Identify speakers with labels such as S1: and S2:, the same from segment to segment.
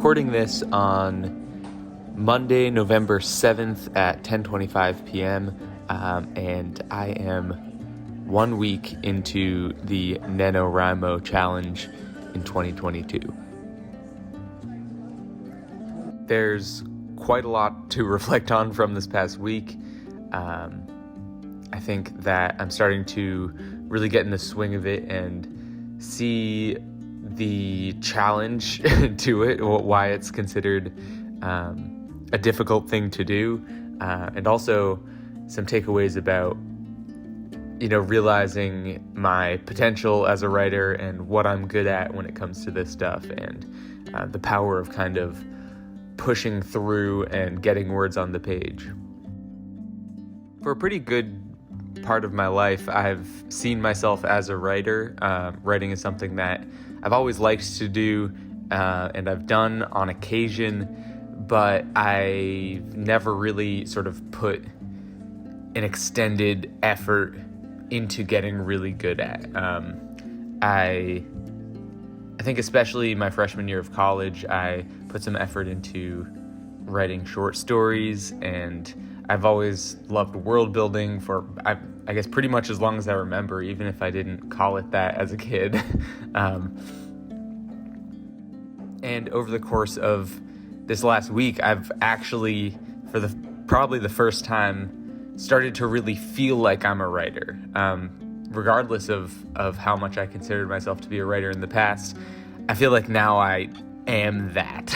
S1: recording this on Monday, November 7th at 10:25 p.m. And I am 1 week into the NaNoWriMo challenge in 2022. There's quite a lot to reflect on from this past week. I think that I'm starting to really get in the swing of it and see the challenge to it, why it's considered a difficult thing to do, and also some takeaways about, realizing my potential as a writer and what I'm good at when it comes to this stuff, and the power of kind of pushing through and getting words on the page. For a pretty good part of my life, I've seen myself as a writer. Writing is something that I've always liked to do, and I've done on occasion, but I never really sort of put an extended effort into getting really good at. I think especially my freshman year of college, I put some effort into writing short stories, and I've always loved world building for, I guess, pretty much as long as I remember, even if I didn't call it that as a kid. And over the course of this last week, I've actually, for probably the first time, started to really feel like I'm a writer. Regardless of how much I considered myself to be a writer in the past, I feel like now I am that.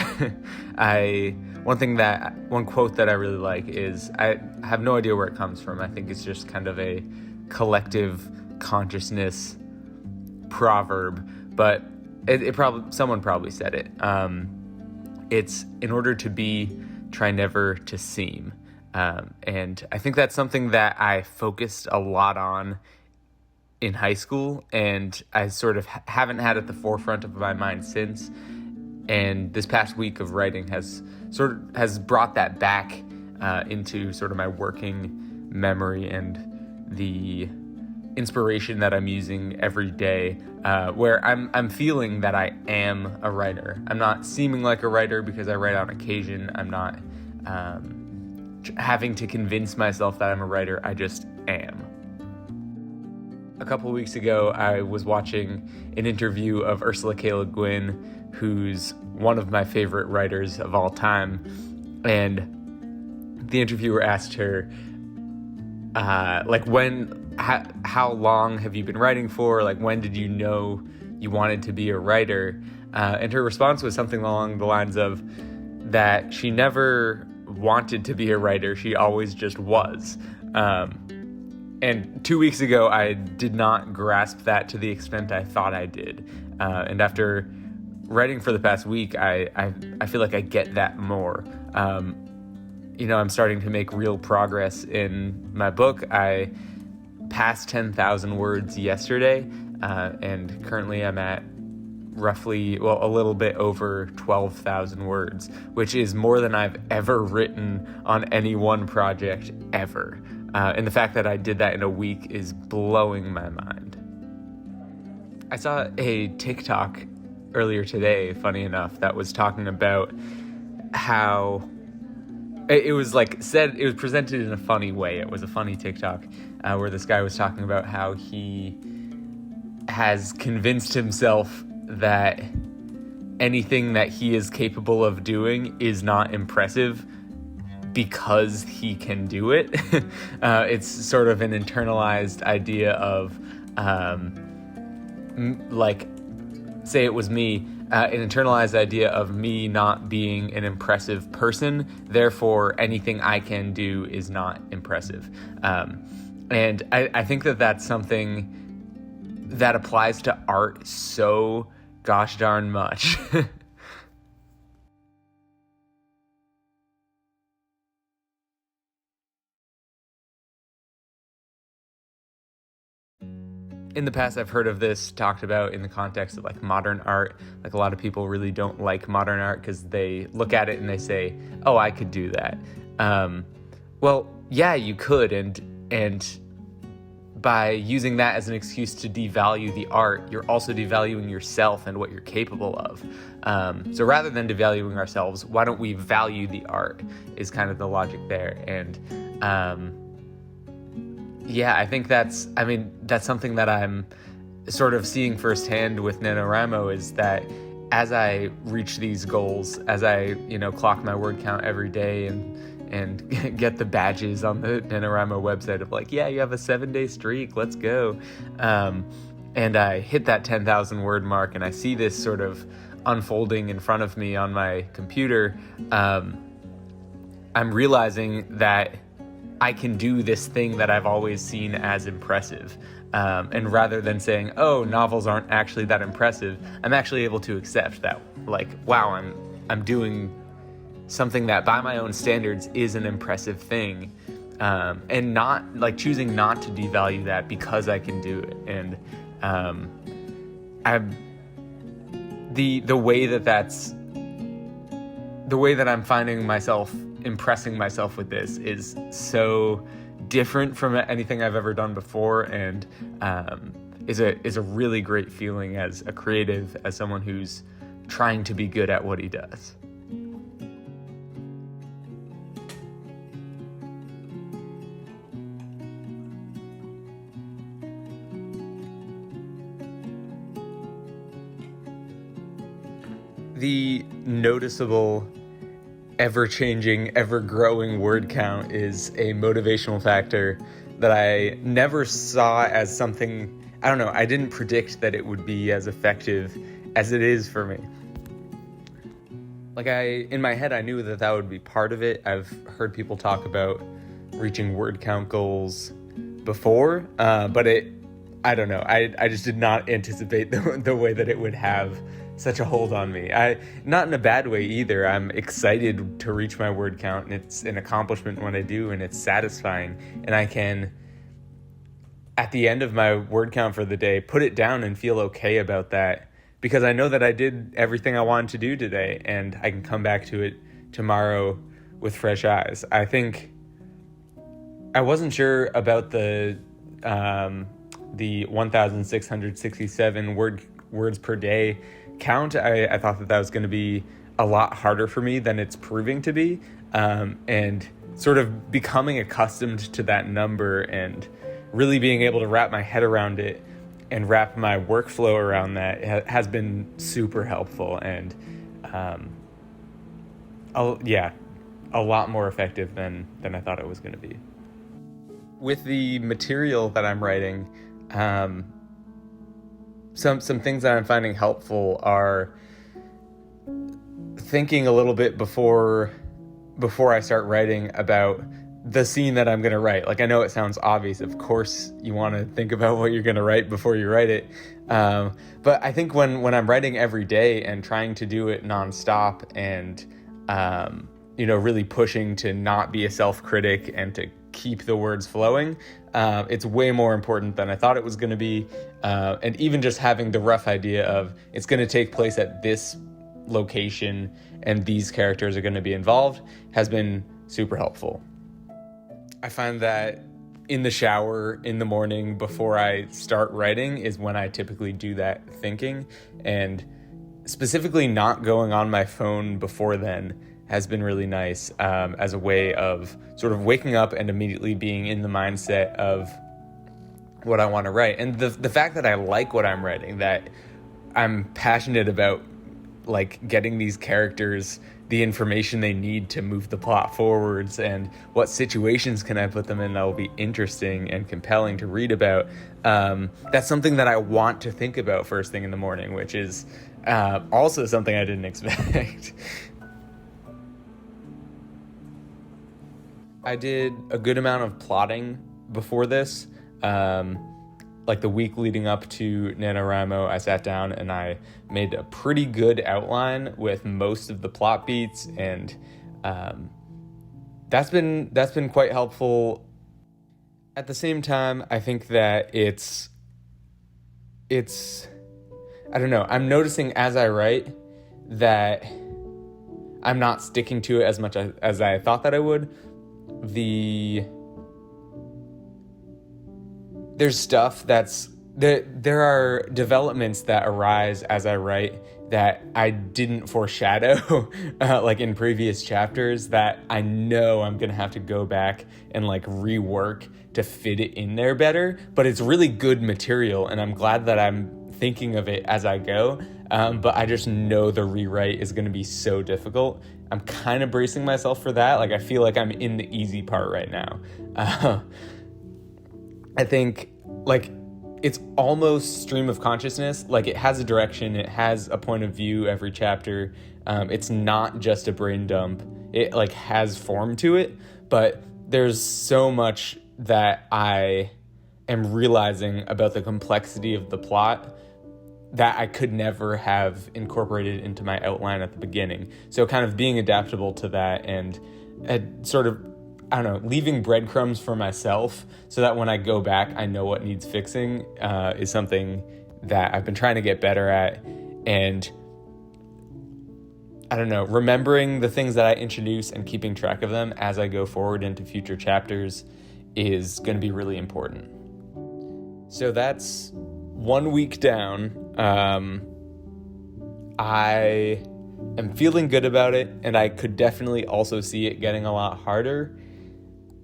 S1: One quote that I really like is, I have no idea where it comes from. I think it's just kind of a collective consciousness proverb, but someone probably said it. It's, in order to be, try never to seem. And I think that's something that I focused a lot on in high school, and I sort of haven't had at the forefront of my mind since. And this past week of writing has brought that back into sort of my working memory and the inspiration that I'm using every day, where I'm feeling that I am a writer. I'm not seeming like a writer because I write on occasion. I'm not having to convince myself that I'm a writer. I just am. A couple of weeks ago, I was watching an interview of Ursula K. Le Guin, who's one of my favorite writers of all time, and the interviewer asked her, how long have you been writing for? Like, when did you know you wanted to be a writer? And her response was something along the lines of that she never wanted to be a writer, she always just was. And 2 weeks ago, I did not grasp that to the extent I thought I did. And after writing for the past week, I feel like I get that more. I'm starting to make real progress in my book. I passed 10,000 words yesterday, and currently I'm at roughly, a little bit over 12,000 words, which is more than I've ever written on any one project ever. And the fact that I did that in a week is blowing my mind. I saw a TikTok earlier today, funny enough, that was talking about how it was presented in a funny way. It was a funny TikTok where this guy was talking about how he has convinced himself that anything that he is capable of doing is not impressive because he can do it. It's sort of an internalized idea of, say it was me, an internalized idea of me not being an impressive person, therefore anything I can do is not impressive. And I think that that's something that applies to art so gosh darn much. In the past, I've heard of this talked about in the context of like modern art. Like, a lot of people really don't like modern art because they look at it and they say, "Oh, I could do that." Well, yeah, you could, and by using that as an excuse to devalue the art, you're also devaluing yourself and what you're capable of. So rather than devaluing ourselves, why don't we value the art is kind of the logic there. And I think that's something that I'm sort of seeing firsthand with NaNoWriMo, is that as I reach these goals, as I, clock my word count every day and get the badges on the NaNoWriMo website of like, yeah, you have a 7-day streak, let's go. And I hit that 10,000 word mark and I see this sort of unfolding in front of me on my computer. I'm realizing that I can do this thing that I've always seen as impressive. And rather than saying, oh, novels aren't actually that impressive, I'm actually able to accept that, like, wow, I'm doing something that by my own standards is an impressive thing. And not, like, choosing not to devalue that because I can do it. And the way that I'm finding myself impressing myself with this is so different from anything I've ever done before, and is a really great feeling as a creative, as someone who's trying to be good at what he does. The noticeable, ever-changing, ever-growing word count is a motivational factor that I never saw as something, I don't know, I didn't predict that it would be as effective as it is for me. Like, in my head, I knew that would be part of it. I've heard people talk about reaching word count goals before, but I don't know, I just did not anticipate the way that it would have such a hold on me. Not in a bad way either. I'm excited to reach my word count, and it's an accomplishment when I do, and it's satisfying. And I can, at the end of my word count for the day, put it down and feel okay about that, because I know that I did everything I wanted to do today, and I can come back to it tomorrow with fresh eyes. I think I wasn't sure about the 1,667 words per day count. I thought that was going to be a lot harder for me than it's proving to be, and sort of becoming accustomed to that number and really being able to wrap my head around it and wrap my workflow around that has been super helpful, and a lot more effective than I thought it was going to be. With the material that I'm writing, some things that I'm finding helpful are thinking a little bit before I start writing about the scene that I'm going to write. Like, I know it sounds obvious. Of course, you want to think about what you're going to write before you write it. But I think when I'm writing every day and trying to do it nonstop and, really pushing to not be a self-critic and to keep the words flowing, it's way more important than I thought it was going to be. And even just having the rough idea of it's going to take place at this location and these characters are going to be involved has been super helpful. I find that in the shower in the morning before I start writing is when I typically do that thinking, and specifically not going on my phone before then has been really nice, as a way of sort of waking up and immediately being in the mindset of what I want to write. And the fact that I like what I'm writing, that I'm passionate about, like, getting these characters the information they need to move the plot forwards, and what situations can I put them in that will be interesting and compelling to read about. That's something that I want to think about first thing in the morning, which is also something I didn't expect. I did a good amount of plotting before this. Like the week leading up to NaNoWriMo, I sat down and I made a pretty good outline with most of the plot beats, and that's been quite helpful. At the same time, I think that it's I don't know, I'm noticing as I write that I'm not sticking to it as much as I thought that I would. there's stuff there are developments that arise as I write that I didn't foreshadow like in previous chapters, that I know I'm gonna have to go back and like rework to fit it in there better. But it's really good material, and I'm glad that I'm thinking of it as I go. But I just know the rewrite is going to be so difficult. I'm kind of bracing myself for that. Like, I feel like I'm in the easy part right now. I think, like, it's almost stream of consciousness. Like, it has a direction, it has a point of view every chapter. It's not just a brain dump. It, like, has form to it, but there's so much that I am realizing about the complexity of the plot that I could never have incorporated into my outline at the beginning. So kind of being adaptable to that and sort of, I don't know, leaving breadcrumbs for myself so that when I go back, I know what needs fixing is something that I've been trying to get better at. And I don't know, remembering the things that I introduce and keeping track of them as I go forward into future chapters is going to be really important. So that's 1 week down. I am feeling good about it, and I could definitely also see it getting a lot harder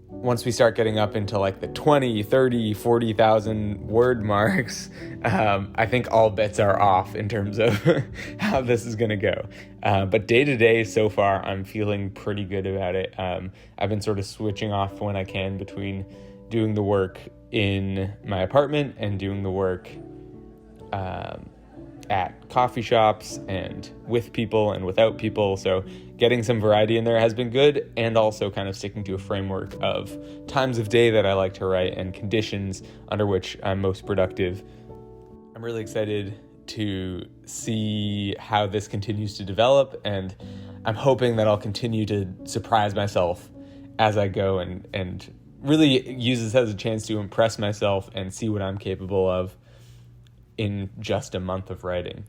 S1: once we start getting up into like the 20, 30, 40,000 word marks. I think all bets are off in terms of how this is going to go. But day to day so far, I'm feeling pretty good about it. I've been sort of switching off when I can between doing the work in my apartment and doing the work at coffee shops and with people and without people. So getting some variety in there has been good, and also kind of sticking to a framework of times of day that I like to write and conditions under which I'm most productive. I'm really excited to see how this continues to develop, and I'm hoping that I'll continue to surprise myself as I go and really use this as a chance to impress myself and see what I'm capable of in just a month of writing.